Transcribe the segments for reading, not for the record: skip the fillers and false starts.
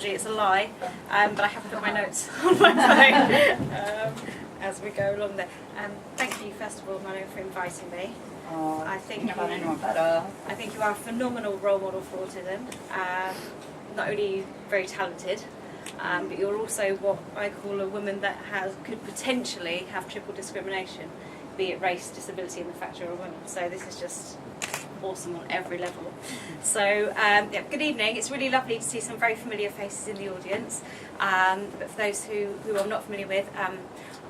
chronology, it's a lie, but I have put my notes on my phone as we go along there. Thank you, first of all, Mahlia, for inviting me. I think you are a phenomenal role model for autism. Not only very talented, but you're also what I call a woman that could potentially have triple discrimination, be it race, disability, and the fact you're a woman. So this is just awesome on every level. So yeah, good evening. It's really lovely to see some very familiar faces in the audience. But for those who I'm not familiar with, I'm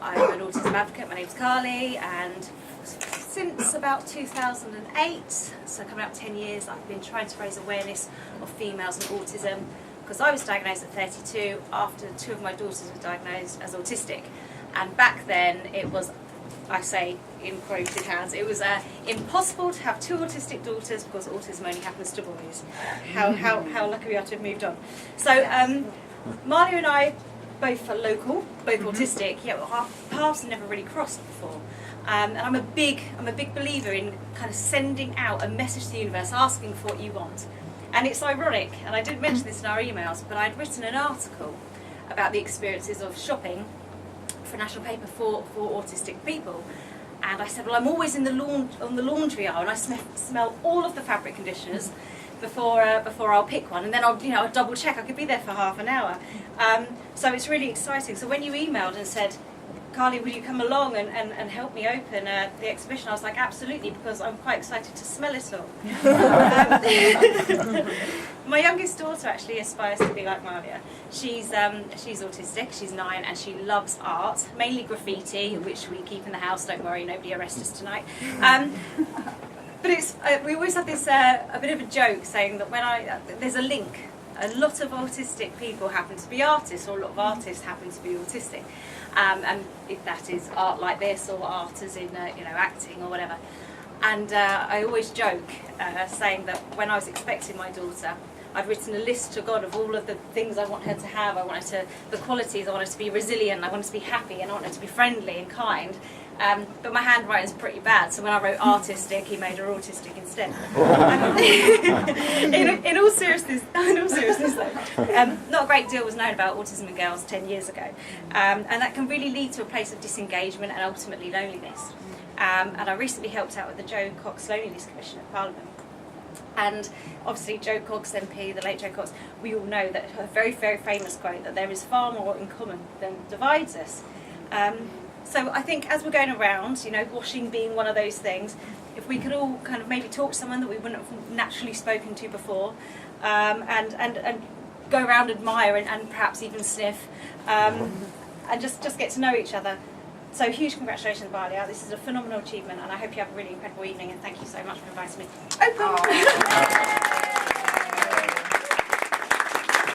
an autism advocate. My name's Carly, and since about 2008, so coming up 10 years, I've been trying to raise awareness of females and autism, because I was diagnosed at 32 after 2 of my daughters were diagnosed as autistic. And back then it was, I say in quoted hands, it was impossible to have 2 autistic daughters because autism only happens to boys. How lucky we are to have moved on. So Mahlia and I both are local, both autistic, yet our paths never really crossed before. And I'm a big believer in kind of sending out a message to the universe, asking for what you want. And it's ironic, and I did mention this in our emails, but I'd written an article about the experiences of shopping for a national paper for autistic people. And I said, well, I'm always in on the laundry aisle, and I smell all of the fabric conditioners before I'll pick one, and then I'll double check. I could be there for half an hour. So it's really exciting. So when you emailed and said, Carly, will you come along and help me open the exhibition? I was like, absolutely, because I'm quite excited to smell it all. My youngest daughter actually aspires to be like Mahlia. She's autistic, she's 9, and she loves art, mainly graffiti, which we keep in the house. Don't worry, nobody arrest us tonight. But it's we always have this a bit of a joke saying that there's a link. A lot of autistic people happen to be artists, or a lot of artists happen to be autistic. And if that is art like this, or art as in acting or whatever. And I always joke saying that when I was expecting my daughter, I'd written a list to God of all of the things I want her to have. The qualities. I want her to be resilient. I want her to be happy, and I want her to be friendly and kind. But my handwriting's pretty bad, so when I wrote artistic, he made her autistic instead. In all seriousness though, not a great deal was known about autism in girls 10 years ago, and that can really lead to a place of disengagement and ultimately loneliness. And I recently helped out with the Jo Cox Loneliness Commission at Parliament. And obviously Jo Cox MP, the late Jo Cox, we all know that her very, very famous quote that there is far more in common than divides us. So I think as we're going around, washing being one of those things, if we could all kind of maybe talk to someone that we wouldn't have naturally spoken to before, and go around, admire, and perhaps even sniff, and just get to know each other. So huge congratulations, Mahlia. This is a phenomenal achievement, and I hope you have a really incredible evening, and thank you so much for inviting me. Open!